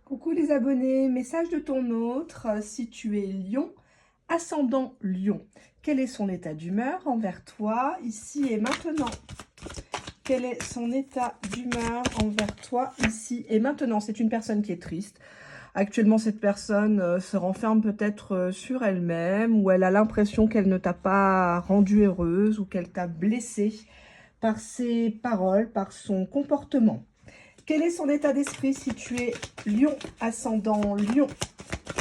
Coucou les abonnés, message de ton autre. Si tu es Lion, ascendant Lion, quel est son état d'humeur envers toi ici et maintenant? Quel est son état d'humeur envers toi ici et maintenant? C'est une personne qui est triste. Actuellement, cette personne se renferme peut-être sur elle-même, ou elle a l'impression qu'elle ne t'a pas rendue heureuse ou qu'elle t'a blessée par ses paroles, par son comportement. Quel est son état d'esprit si tu es Lion, ascendant Lion,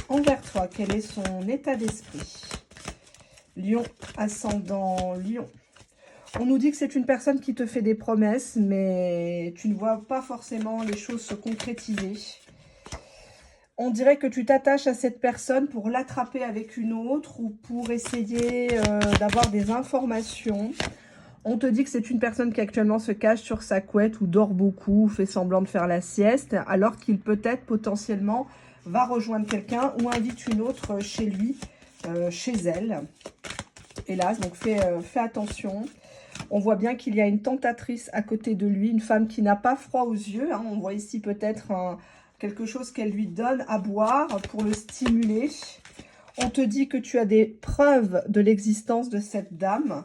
envers toi? Quel est son état d'esprit? Lion, ascendant Lion. On nous dit que c'est une personne qui te fait des promesses, mais tu ne vois pas forcément les choses se concrétiser. On dirait que tu t'attaches à cette personne pour l'attraper avec une autre ou pour essayer d'avoir des informations. On te dit que c'est une personne qui actuellement se cache sur sa couette ou dort beaucoup, ou fait semblant de faire la sieste, alors qu'il peut-être potentiellement va rejoindre quelqu'un ou invite une autre chez lui, chez elle. Hélas, donc fais attention. On voit bien qu'il y a une tentatrice à côté de lui, une femme qui n'a pas froid aux yeux. Hein. On voit ici peut-être quelque chose qu'elle lui donne à boire pour le stimuler. On te dit que tu as des preuves de l'existence de cette dame.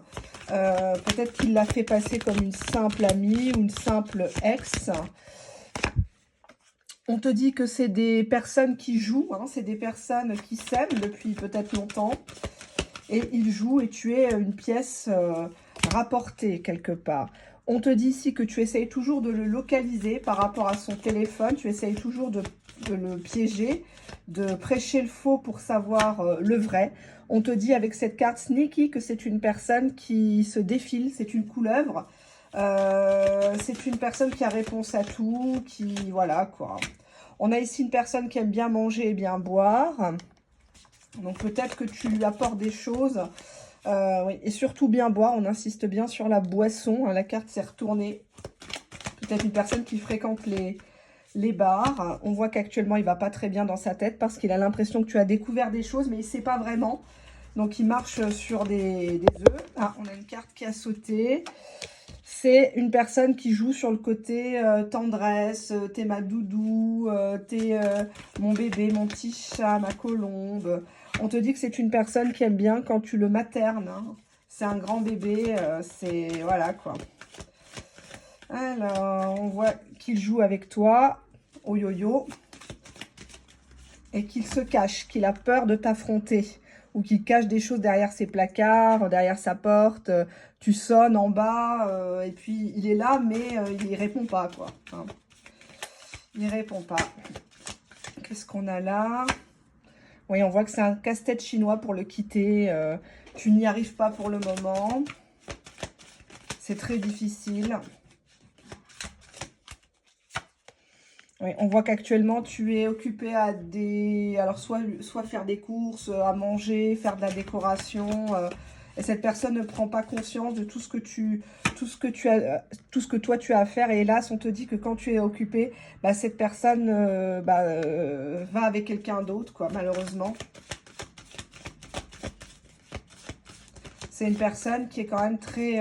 Peut-être qu'il l'a fait passer comme une simple amie ou une simple ex. On te dit que c'est des personnes qui jouent, hein, c'est des personnes qui s'aiment depuis peut-être longtemps. Et ils jouent et tu es une pièce rapportée quelque part. On te dit ici que tu essayes toujours de le localiser par rapport à son téléphone. Tu essayes toujours de le piéger, de prêcher le faux pour savoir le vrai. On te dit avec cette carte Sneaky que c'est une personne qui se défile, c'est une couleuvre. C'est une personne qui a réponse à tout, qui... Voilà, quoi. On a ici une personne qui aime bien manger et bien boire. Donc peut-être que tu lui apportes des choses. Oui, et surtout bien boire, on insiste bien sur la boisson. Hein, la carte s'est retournée. Peut-être une personne qui fréquente les bars. On voit qu'actuellement, il ne va pas très bien dans sa tête parce qu'il a l'impression que tu as découvert des choses, mais il ne sait pas vraiment. Donc, il marche sur des œufs. Ah, on a une carte qui a sauté. C'est une personne qui joue sur le côté tendresse, t'es ma doudou, t'es mon bébé, mon petit chat, ma colombe. On te dit que c'est une personne qui aime bien quand tu le maternes. Hein. C'est un grand bébé, c'est... Voilà, quoi. Alors, on voit qu'il joue avec toi, au yo-yo, et qu'il se cache, qu'il a peur de t'affronter, ou qu'il cache des choses derrière ses placards, derrière sa porte. Tu sonnes en bas, et puis il est là, mais il répond pas, quoi. Hein. Il répond pas. Qu'est-ce qu'on a là? Oui, on voit que c'est un casse-tête chinois pour le quitter. Tu n'y arrives pas pour le moment. C'est très difficile. Oui, on voit qu'actuellement, tu es occupé à des... Alors, soit faire des courses, à manger, faire de la décoration. Et cette personne ne prend pas conscience de tout ce que toi, tu as à faire. Et hélas, on te dit que quand tu es occupé, bah, cette personne va avec quelqu'un d'autre, quoi, malheureusement. C'est une personne qui est quand même très...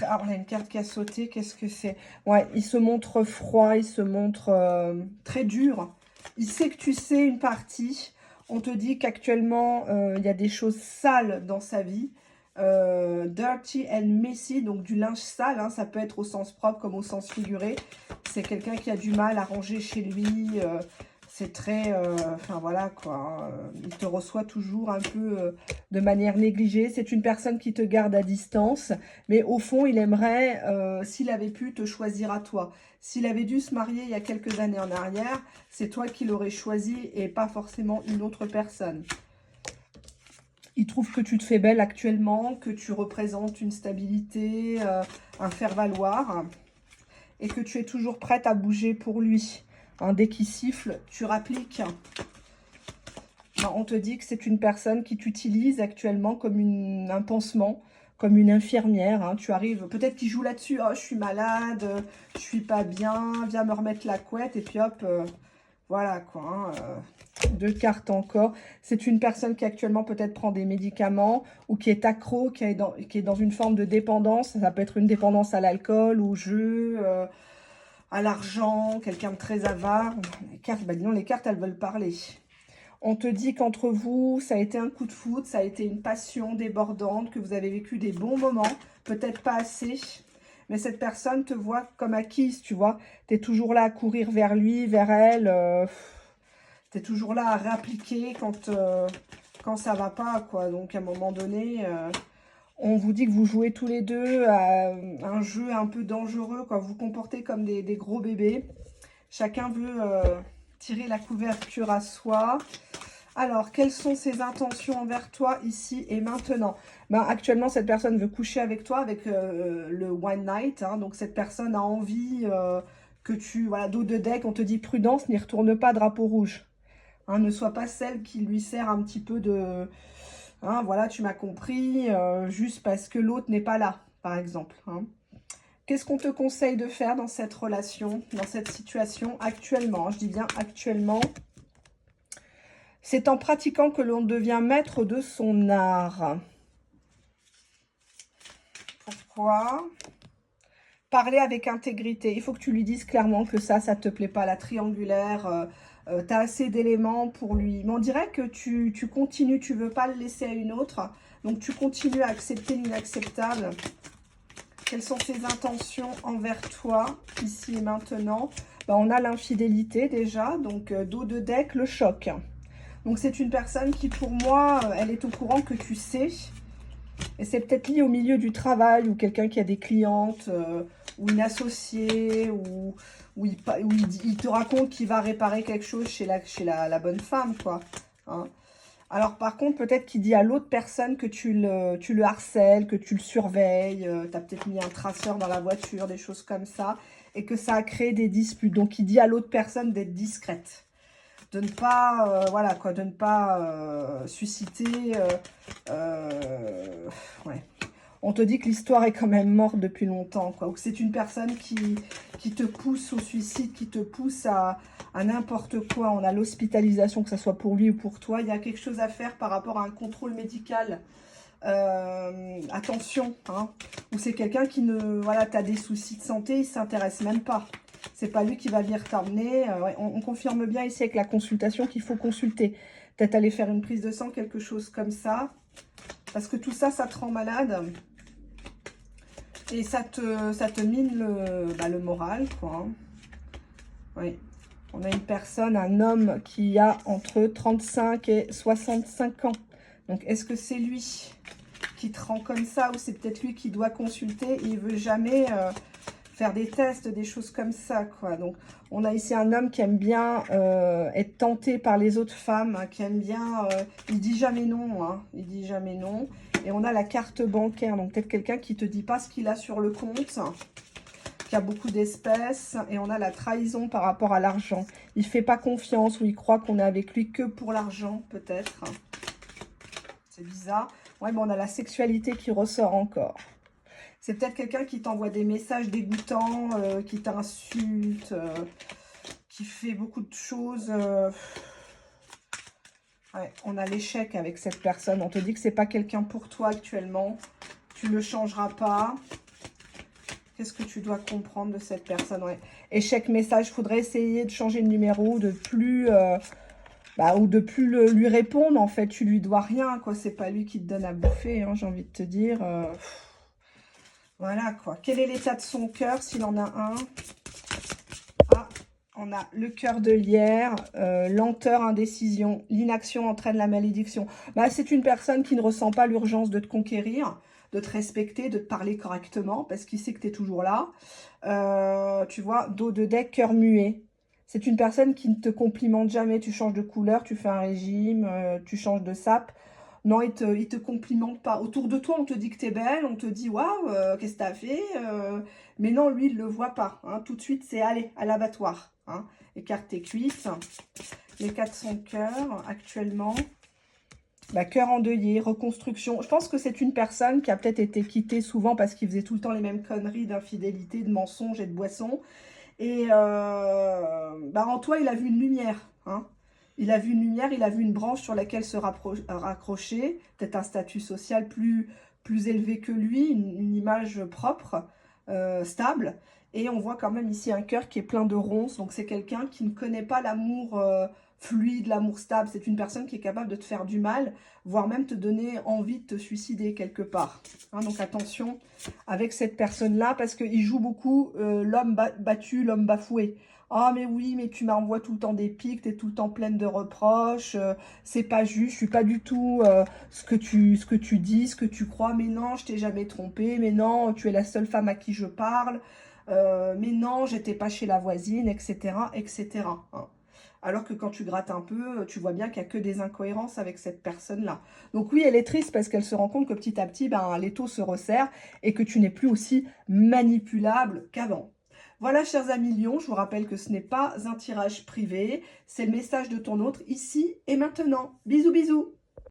Ah, on a une carte qui a sauté, qu'est-ce que c'est? Ouais, il se montre froid, il se montre très dur. Il sait que tu sais une partie. On te dit qu'actuellement, il y a des choses sales dans sa vie. Dirty and messy, donc du linge sale, hein, ça peut être au sens propre comme au sens figuré. C'est quelqu'un qui a du mal à ranger chez lui. C'est très... Enfin, voilà, quoi. Il te reçoit toujours un peu de manière négligée. C'est une personne qui te garde à distance. Mais au fond, il aimerait, s'il avait pu, te choisir à toi. S'il avait dû se marier il y a quelques années en arrière, c'est toi qui l'aurais choisi et pas forcément une autre personne. Il trouve que tu te fais belle actuellement, que tu représentes une stabilité, un faire-valoir et que tu es toujours prête à bouger pour lui. Hein, dès qu'il siffle, tu rappliques. Ben, on te dit que c'est une personne qui t'utilise actuellement comme un pansement, comme une infirmière. Hein. Tu arrives, peut-être qu'il joue là-dessus. Oh, je suis malade, je suis pas bien, viens me remettre la couette. Et puis hop, voilà quoi. Hein, 2 cartes encore. C'est une personne qui actuellement peut-être prend des médicaments ou qui est accro, qui est dans une forme de dépendance. Ça peut être une dépendance à l'alcool, au jeu, à l'argent, quelqu'un de très avare. cartes, bah, dis donc, les cartes, elles veulent parler. On te dit qu'entre vous, ça a été un coup de foudre, ça a été une passion débordante, que vous avez vécu des bons moments, peut-être pas assez, mais cette personne te voit comme acquise, tu vois. Tu es toujours là à courir vers lui, vers elle, tu es toujours là à réappliquer quand ça va pas, quoi. Donc, à un moment donné, on vous dit que vous jouez tous les deux à un jeu un peu dangereux, quoi. Vous vous comportez comme des gros bébés. Chacun veut tirer la couverture à soi. Alors, quelles sont ses intentions envers toi ici et maintenant? Ben, actuellement, cette personne veut coucher avec toi, avec le one night. Hein, donc, cette personne a envie que tu... Voilà, dos de deck, on te dit prudence, n'y retourne pas, drapeau rouge. Hein, ne sois pas celle qui lui sert un petit peu de... Hein, voilà, tu m'as compris, juste parce que l'autre n'est pas là, par exemple. Hein. Qu'est-ce qu'on te conseille de faire dans cette relation, dans cette situation actuellement? Je dis bien actuellement. C'est en pratiquant que l'on devient maître de son art. Pourquoi? Parler avec intégrité. Il faut que tu lui dises clairement que ça ne te plaît pas. La triangulaire, tu as assez d'éléments pour lui. Mais on dirait que tu continues, tu ne veux pas le laisser à une autre. Donc, tu continues à accepter l'inacceptable. Quelles sont ses intentions envers toi, ici et maintenant? Ben, on a l'infidélité déjà. Donc, dos de deck, le choc. Donc, c'est une personne qui, pour moi, elle est au courant que tu sais. Et c'est peut-être lié au milieu du travail ou quelqu'un qui a des clientes ou une associée ou il te raconte qu'il va réparer quelque chose chez la bonne femme, quoi. Hein. Alors, par contre, peut-être qu'il dit à l'autre personne que tu le harcèles, que tu le surveilles. Tu as peut-être mis un traceur dans la voiture, des choses comme ça. Et que ça a créé des disputes. Donc, il dit à l'autre personne d'être discrète. De ne pas, voilà quoi, de ne pas susciter, ouais. On te dit que l'histoire est quand même morte depuis longtemps, quoi. Ou que c'est une personne qui te pousse au suicide, qui te pousse à n'importe quoi. On a l'hospitalisation, que ce soit pour lui ou pour toi. Il y a quelque chose à faire par rapport à un contrôle médical. Attention, hein. Ou c'est quelqu'un qui ne, voilà, tu as des soucis de santé, il s'intéresse même pas. C'est pas lui qui va venir t'emmener. Ouais, on confirme bien ici avec la consultation qu'il faut consulter. Peut-être aller faire une prise de sang, quelque chose comme ça. Parce que tout ça, ça te rend malade. Et ça te mine le moral, quoi. Oui. On a une personne, un homme qui a entre 35 et 65 ans. Donc, est-ce que c'est lui qui te rend comme ça ou c'est peut-être lui qui doit consulter et il veut jamais... faire des tests, des choses comme ça, quoi. Donc, on a ici un homme qui aime bien être tenté par les autres femmes, hein, qui aime bien... il dit jamais non, hein, il dit jamais non. Et on a la carte bancaire, donc peut-être quelqu'un qui te dit pas ce qu'il a sur le compte, qui a beaucoup d'espèces. Et on a la trahison par rapport à l'argent. Il fait pas confiance ou il croit qu'on est avec lui que pour l'argent, peut-être. C'est bizarre. Ouais, mais on a la sexualité qui ressort encore. C'est peut-être quelqu'un qui t'envoie des messages dégoûtants, qui t'insulte, qui fait beaucoup de choses. Ouais, on a l'échec avec cette personne. On te dit que c'est pas quelqu'un pour toi actuellement. Tu ne le changeras pas. Qu'est-ce que tu dois comprendre de cette personne? Ouais. Échec message, il faudrait essayer de changer de numéro, de plus... ou de plus lui répondre. En fait, tu lui dois rien, quoi. C'est pas lui qui te donne à bouffer, hein, j'ai envie de te dire. Voilà, quoi. Quel est l'état de son cœur, s'il en a un? Ah, on a le cœur de lierre, lenteur, indécision. L'inaction entraîne la malédiction. Bah, c'est une personne qui ne ressent pas l'urgence de te conquérir, de te respecter, de te parler correctement, parce qu'il sait que tu es toujours là. Tu vois, dos de deck, cœur muet. C'est une personne qui ne te complimente jamais. Tu changes de couleur, tu fais un régime, tu changes de sape. Non, il te complimente pas. Autour de toi, on te dit que tu es belle, on te dit « Waouh, qu'est-ce que tu as fait ?» Mais non, lui, il ne le voit pas. Hein. Tout de suite, c'est « Allez, à l'abattoir. Hein. » Écarte tes cuisses. Les 400 cœurs, actuellement. Bah, cœur endeuillé, reconstruction. Je pense que c'est une personne qui a peut-être été quittée souvent parce qu'il faisait tout le temps les mêmes conneries d'infidélité, de mensonges et de boissons. Et en toi, il a vu une lumière. Hein. Il a vu une lumière, il a vu une branche sur laquelle se raccrocher. Peut-être un statut social plus élevé que lui, une image propre, stable. Et on voit quand même ici un cœur qui est plein de ronces. Donc c'est quelqu'un qui ne connaît pas l'amour fluide, l'amour stable. C'est une personne qui est capable de te faire du mal, voire même te donner envie de te suicider quelque part. Hein, donc attention avec cette personne-là, parce qu'il joue beaucoup l'homme battu, l'homme bafoué. Ah mais oui, mais tu m'envoies tout le temps des pics, tu es tout le temps pleine de reproches, c'est pas juste, je suis pas du tout ce que tu dis, ce que tu crois, mais non, je t'ai jamais trompé, mais non, tu es la seule femme à qui je parle, mais non, j'étais pas chez la voisine, etc., etc. Hein. Alors que quand tu grattes un peu, tu vois bien qu'il n'y a que des incohérences avec cette personne-là. Donc oui, elle est triste parce qu'elle se rend compte que petit à petit, ben, l'étau se resserre et que tu n'es plus aussi manipulable qu'avant. Voilà, chers amis Lion, je vous rappelle que ce n'est pas un tirage privé, c'est le message de ton autre ici et maintenant. Bisous, bisous!